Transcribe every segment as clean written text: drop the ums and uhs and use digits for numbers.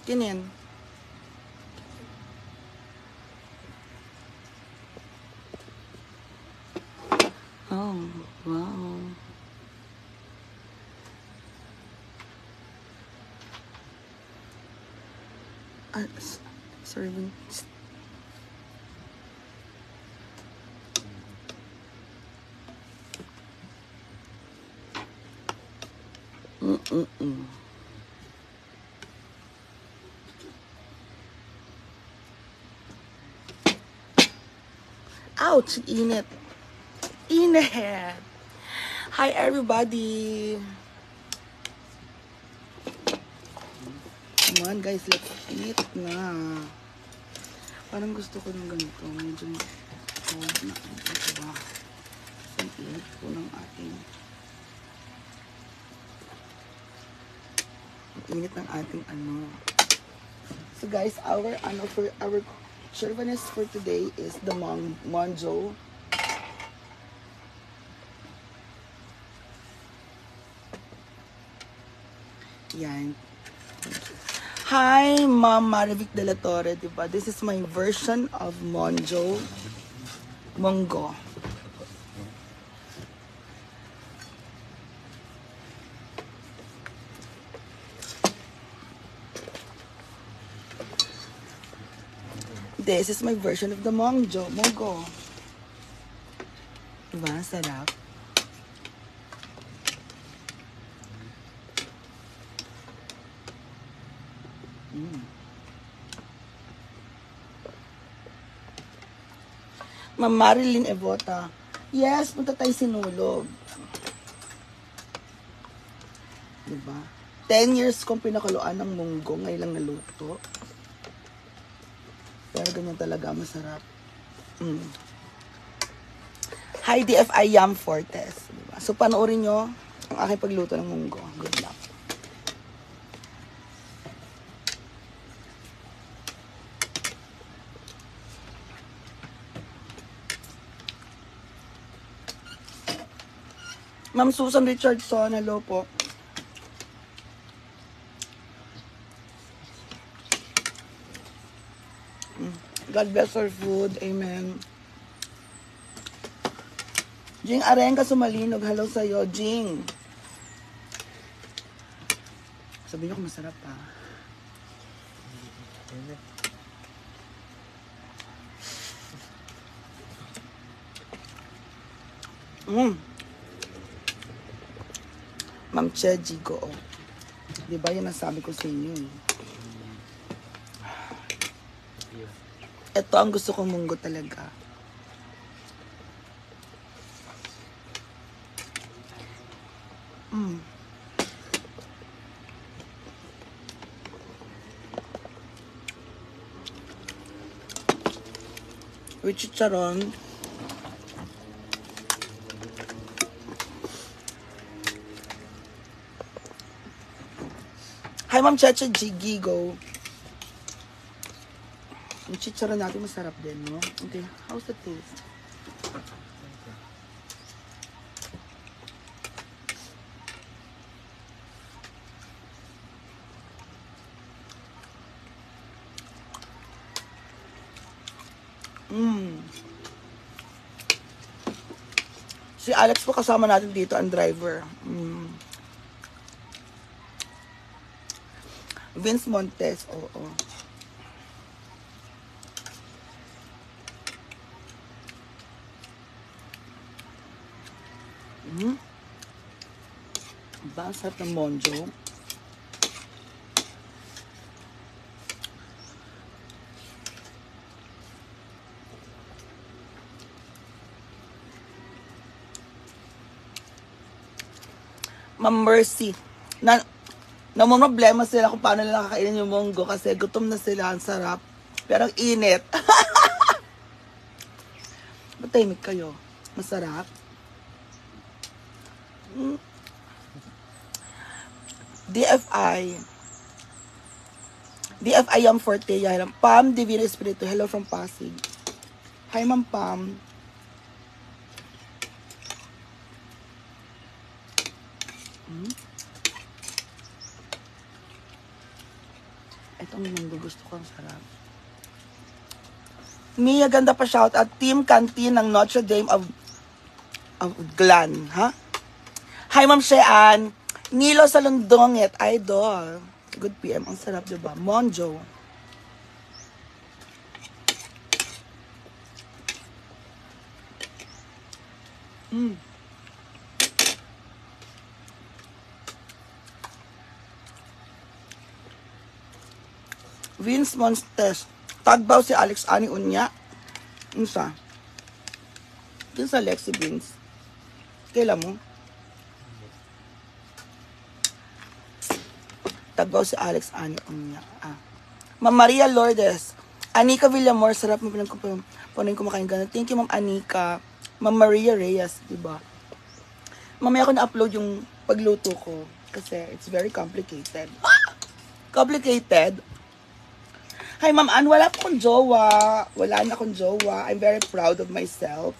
Kinin. Oh, wow. Serving. Ouch! Init. Init! Hi, everybody! Come on, guys. Let's eat na. Parang gusto ko ng ganito. Medyo cold na. Ito ba? Ang init po ng ating... Ang init ng ating ano. So, guys, our Chervanes for today is the Monjo. Yan. Hi, Ma'am Marivic de la Torre, diba? This is my version of Monjo. Mongo. This is my version of the Mongo. Diba? Sarap. Ma'am Marilyn Evota. Yes, punta tayo Sinulog. Diba? 10 years kong pinakaluan ng munggo. Ngayon lang naluto. Pero ganyan talaga, masarap. Hi, DFI Yam Fortes. Diba? So, panoorin nyo ang aking pagluto ng munggo. Good luck. Ma'am Susan Richardson, hello po. God bless our food. Amen. Jing Arenga Sumalinog, hello sa'yo. Jing. Sabi niyo kung masarap pa. Ma'am Cheji ko. Diba yan ang sabi ko sa inyo eh. Ito ang gusto kong munggo talaga. With chicharon. Hi, Ma'am Cheche Gigo. Yung chicharon natin masarap din, no? Okay, how's the taste? Si Alex po kasama natin dito, ang driver. Vince Montes, oo. Basat ng Monjo. Ma'am Mercy. Namumroblema sila kung paano nila kakainin yung munggo kasi gutom na sila, ang sarap. Pero ang init. Matahimik kayo. Masarap. DFI Yam Forte. Pam Divino Espiritu. Hello from Pasig. Hi, Ma'am Pam. Itong mundo, gusto ko, ang sarap. Mia, ganda pa shout at Team Canteen ng Notre Dame of Glan, ha? Hi, Ma'am Shean. Nilo sa Lundongit, idol. Good PM, ang sarap, diba? Monjo. Vince Montes. Tagbaw si Alex Ani Unya. Unsa? Dun sa Lexi Vince. Kailan mo? Tagbaw si Alex Ani Unya. Ma'am Maria Lourdes. Anika Villamor. Sarap mo pinagkupunin kumakain gano'n. Thank you, Ma'am Anika. Ma'am Maria Reyes, diba? Mamaya ko na-upload yung pagluto ko. Kasi it's very complicated. Complicated? Hi, Ma'am Ann. Wala pa akong jowa. Wala na akong jowa. I'm very proud of myself.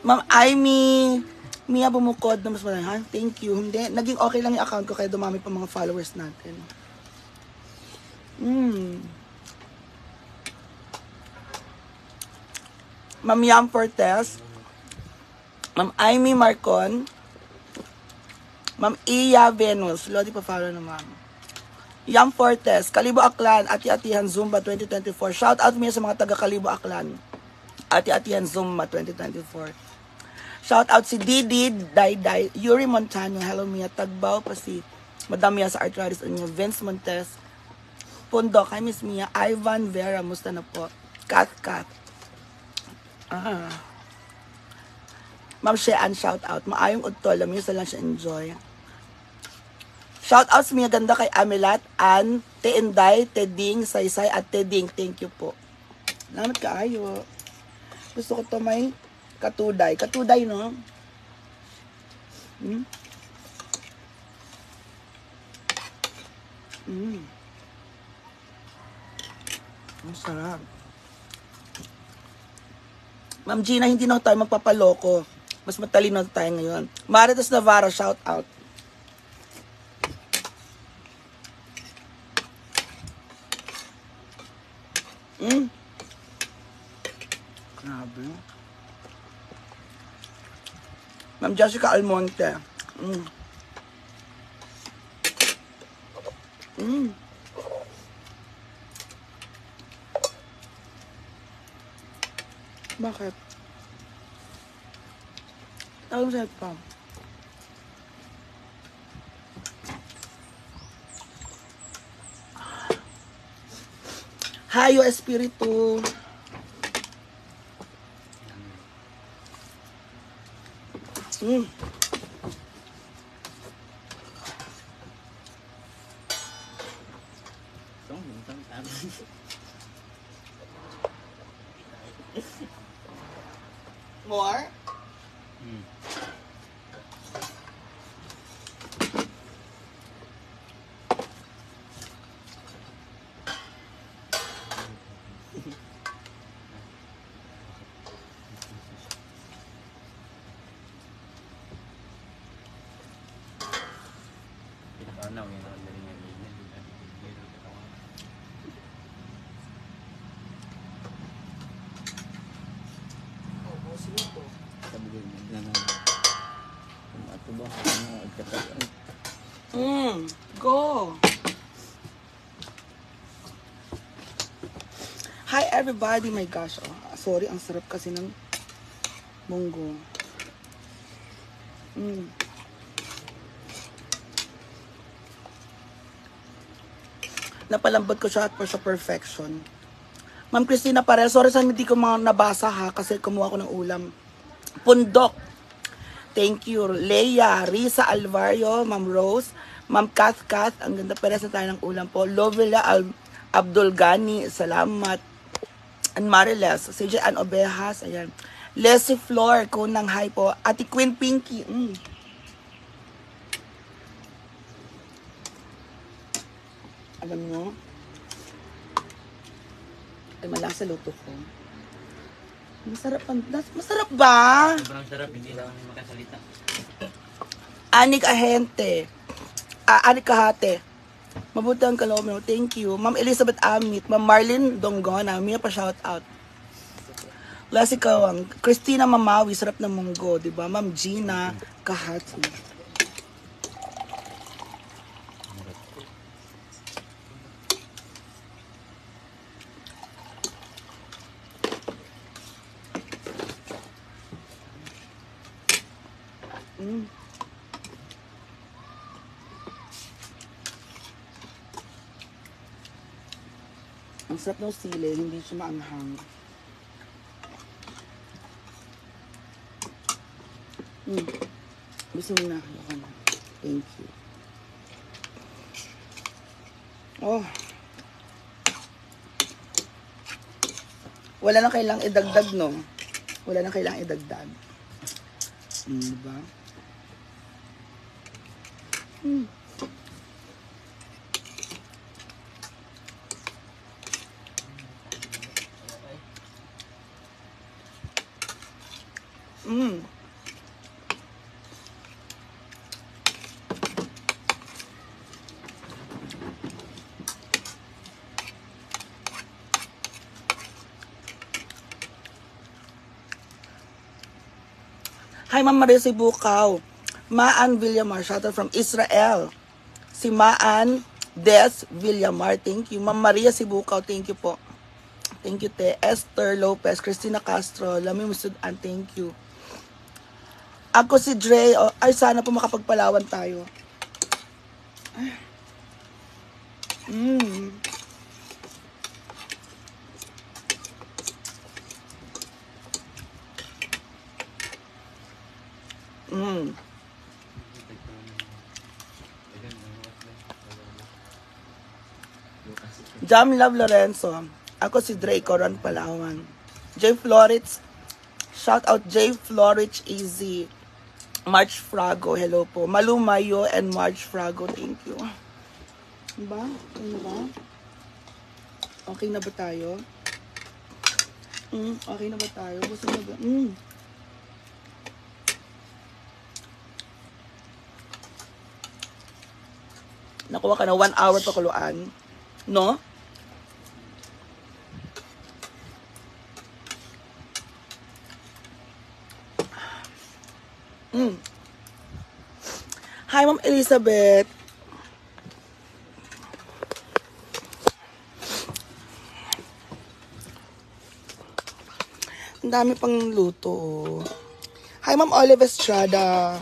Ma'am Amy. Mia bumukod na mas malaki. Ha? Thank you. Hindi. Naging okay lang yung account ko kaya dumami pa mga followers natin. Ma'am Yam Fortes. Ma'am Amy Marcon. Ma'am Iya Venus. Lodi pa follow na ma'am. Yam Fortes. Kalibo Aklan. Ati-atihan Zumba 2024. Shout out niya sa mga taga Kalibo Aklan. Ati-atihan Zumba 2024. Shout out si Didi Dayday. Yuri Montano. Hello Mia. Tagbaw pa si Madam Mia sa Arthritis niya. Vince Montes. Pundok. Hi Miss Mia. Ivan Vera. Musta na po? Kat. Ma'am Shean, shout out. Maayong utol. Lamisa lang siya enjoy. Shout out sa mga ganda kay Amelat, Ann, Teenday, Teding, Saysay, at Teding. Thank you po. Salamat kaayo. Gusto ko to may katuday. Katuday, no? Ang sarap. Ma'am Gina, hindi na tayo magpapaloko. Mas matalino tayo ngayon. Maritas Navarro, shout out. Grabe. Ma'am Jessica Almonte. Bakit? Tawag mo sa headphone. Hayo Espiritu. More? Go! Hi everybody! My gosh, sorry, ang sarap kasi ng munggo. Napalambot ko siya at sa perfection. Ma'am Christina Parel, sorry sa hindi ko mga nabasa ha, kasi kumuha ko ng ulam. Pundok. Thank you. Leia, Risa Alvario, Ma'am Rose, Ma'am Kath, ang ganda peres na tayo ng ulam po. Lovela Abdul Gani, salamat. And Mariles, CJ Ann Obejas, ayan. Leslie Flor, kunang hi po. Ate Queen Pinky, Alam nyo, ay malasa luto ko. Masarap ba? Sobrang sarap, hindi lang makasalita. Anik Ahente. Ani Kahate. Mabuti ang kaloob mo. Thank you. Ma'am Elizabeth Amit. Ma'am Marlene Donggona. May pa shout out. Lassie Kawang. Christina Mamawi. Sarap ng munggo. Diba? Ma'am Gina Kahati. Ang sarap ng sili, hindi siya maanghang. Gusto mo na. Thank you. Oh. Wala na kailangang idagdag, no? Wala na kailangang idagdag. Diba? Hi, Ma'am Maria Sibukaw. Maan Villamar, shout out from Israel. Si Maan Des Villamar, thank you. Ma'am Maria Sibukaw, thank you po. Thank you, te. Esther Lopez, Christina Castro, Lami Musudan, thank you. Ako si Dre, ay sana po makapagpalawan tayo. Jam Love Lorenzo. Ako si Dre Coron Palawan. J Florich. Shout out J Florich Easy. March Frago. Hello po. Malu Mayo and March Frago. Thank you. Diba? Ano ba? Okay na ba tayo? Okay na ba tayo? Gusto na ba? Nakuha ka na 1 hour pakuluan. No? Hi, Ma'am Elizabeth. Ang dami pang luto. Hi, Ma'am Olive Estrada.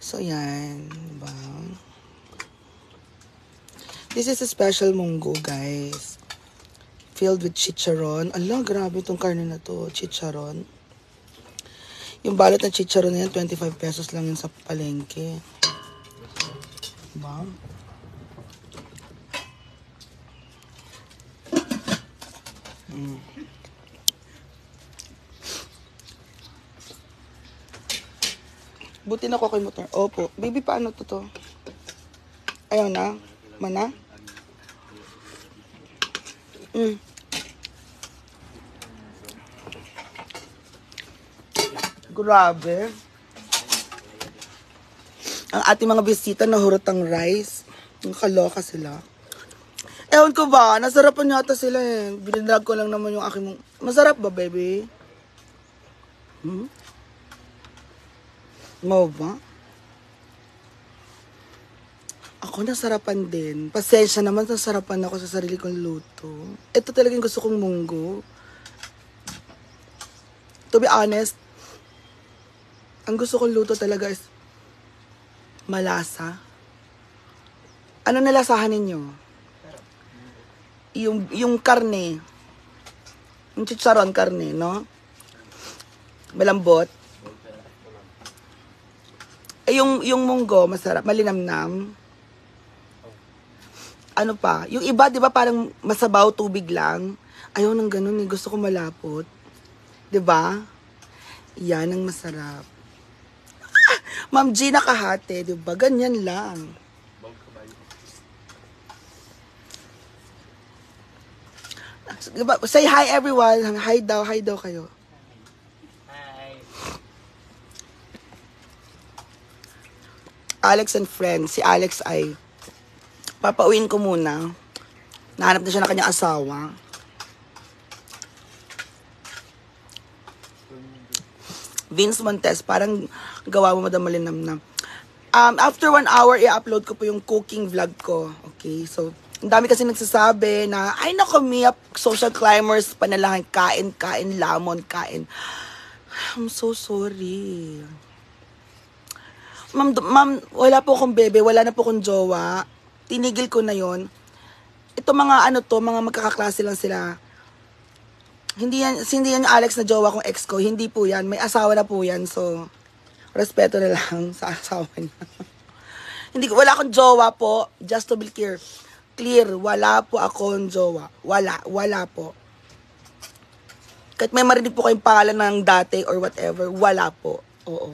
So, yan. Diba? This is a special munggo, guys. Filled with chicharon. Ala, grabe itong karne na to. Chicharon. Yung balot ng chicharon na yan, 25 pesos lang yun sa palengke. Diba? Buti na ko kay motor. Opo. Baby, paano to? Ayaw na? Mana? Grabe. Ang ating mga bisita nahurot ang rice. Nakaloka sila. Ewan ko ba, nasarapan yata sila eh. Binilag ko lang naman yung aking... Masarap ba, baby? Mau ba? Ako nasarapan din. Pasensya naman, nasarapan ako sa sarili kong luto. Ito talagang gusto kong munggo. To be honest, ang gusto kong luto talaga is malasa. Ano nalasahan ninyo? Yung karne. Yung chicharon karne, no? Malambot. Eh, yung munggo, masarap. Malinamnam. Ano pa? Yung iba, di ba, parang masabaw tubig lang. Ayaw nang ganun eh. Gusto ko malapot. Di ba? Yan ang masarap. Ma'am Gina Kahate, di ba? Ganyan lang. Diba? Say hi everyone. Hi daw kayo. Hi. Alex and Friends. Si Alex ay papauwiin ko muna. Nahanap na siya ng kanyang asawa. Vince Montes, parang gawa mo Madam Malinamnam. After 1 hour, i-upload ko po yung cooking vlog ko. Okay, so, ang dami kasi nagsasabi na, ay nako, Mia, social climbers, panalangin, kain, lamon, kain. I'm so sorry. Ma'am, wala po akong bebe, wala na po akong jowa. Tinigil ko na yon. Ito mga mga magkakaklase lang sila. Hindi yan yung Alex na jowa kong ex ko. Hindi po yan. May asawa na po yan. So, respeto na lang sa asawa niya. Wala akong jowa po. Just to be clear. Wala po akong jowa. Wala po. Kahit may marinig po kayong pangalan ng dati or whatever, wala po. Oo.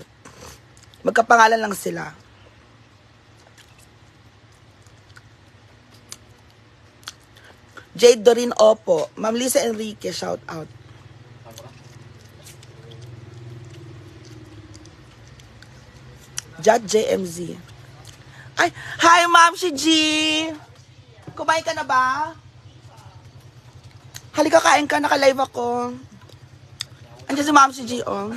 Magkapangalan lang sila. Jade Dorin, opo. Ma'am Lisa Enrique, shout out. Jad JMZ. Ay, hi Ma'am si G! Kumain ka na ba? Halika, kain ka. Naka-live ako. Andiyan si Ma'am si G, oh.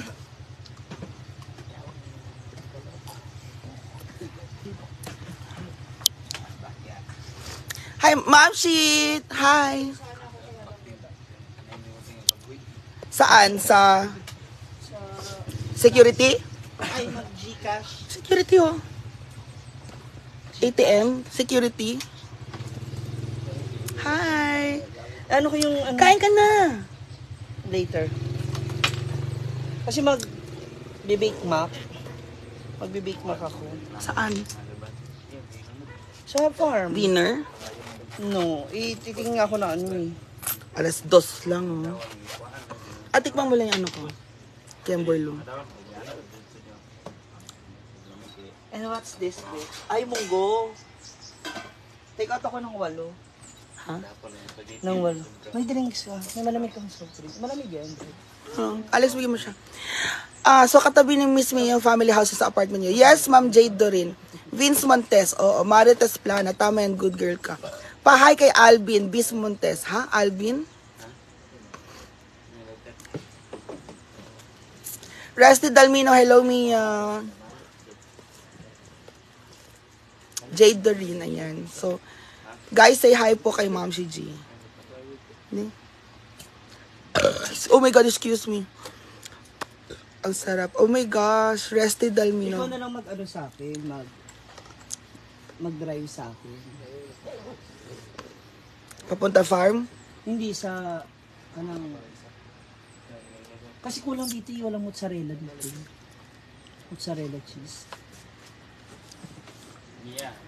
Hi, Ma'am Shit! Hi! Saan? Sa security? Ay, mag-Gcash. Security, oh. ATM? Security? Hi! Ano ko yung... Kain ka na! Later. Kasi mag-bake mac. Mag-bake mac ako. Saan? Sa farm. Dinner? No, titingin ako na ano eh. 2:00 lang, oh. Tikman mo lang yung ano ko. Kimberlo. And what's this, bitch? Ay, munggo. Take out ako ng 8. Ha? Ng 8. May drinks ka. May malamig kang soft drink. Malamig yan. Alex, bigyan mo siya. So katabi ni Miss May yung family house sa apartment niyo. Yes, Ma'am Jade Dorin. Vince Montes. Oo, Marites Plana. Tama yan, good girl ka. Pahay kay Alvin. Vince Montes. Ha? Alvin? Resty Dalmino. Hello, Mia. Jade Dorin. Ayan. So, guys, say hi po kay Ma'am si G. Oh my God, excuse me. Ang sarap. Oh my gosh, Resty Dalmino. Ikaw na lang mag-ano sa akin, mag-drive sa akin. Papunta farm? Hindi sa, kasi kulang dito yung walang mozzarella dito. Mozzarella cheese.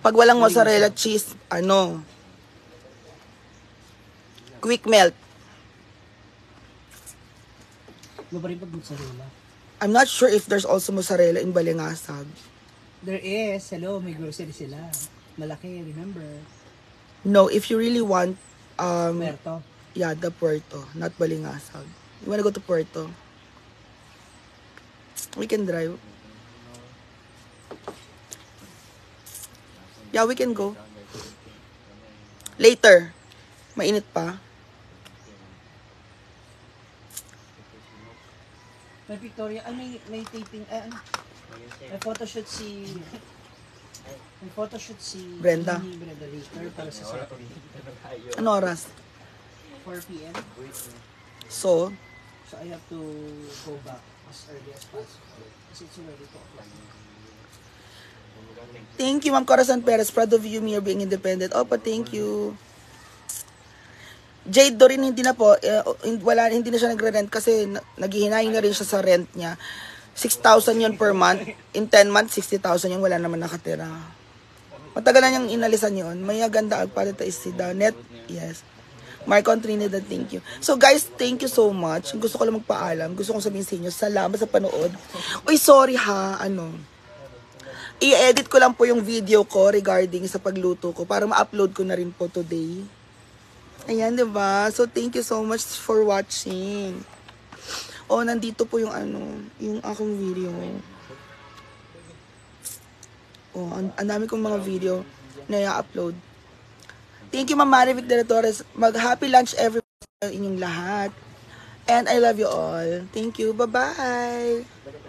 Pag walang mozzarella cheese, quick melt. Ano ba rin pag mozzarella? I'm not sure if there's also mozzarella in Balingasag. There is. Hello, may grocery sila. Malaki, remember? No, if you really want, Puerto. yeah, the Puerto, not Balingasag. You wanna go to Puerto? We can drive. Yeah, we can go. Later. Mainit pa. May Victoria, may taping, may photoshoot si Brenda. Brenda later para sa Saturday. Ano oras? 4 p.m. So, So I have to go back as early as possible. Kasi it's already 2 o'clock. thank you, Ma'am Corazon Perez. Proud of you, Mia, being independent. Opa, thank you. Jade Dorin, hindi na po. Hindi na siya nagre-rent kasi naghihinayang na rin siya sa rent niya. 6,000 yun per month. In 10 months, 60,000 yun. Wala naman nakatira. Matagal na niyang inalisan yun. May ganda agpalita is si Danet. Yes. Marcon Trinidad, thank you. So guys, thank you so much. Gusto ko lang magpaalam. Gusto kong sabihin sa inyo, salamat sa panood. Uy, sorry ha. I-edit ko lang po yung video ko regarding sa pagluto ko para ma-upload ko na rin po today. Ayan, diba? So, thank you so much for watching. Oh, nandito po yung yung aking video. Oh, ang dami kong mga video na i-upload. Thank you, Ma'am Marivic de la Torres. Mag-happy lunch everyone sa inyong lahat. And I love you all. Thank you. Bye-bye.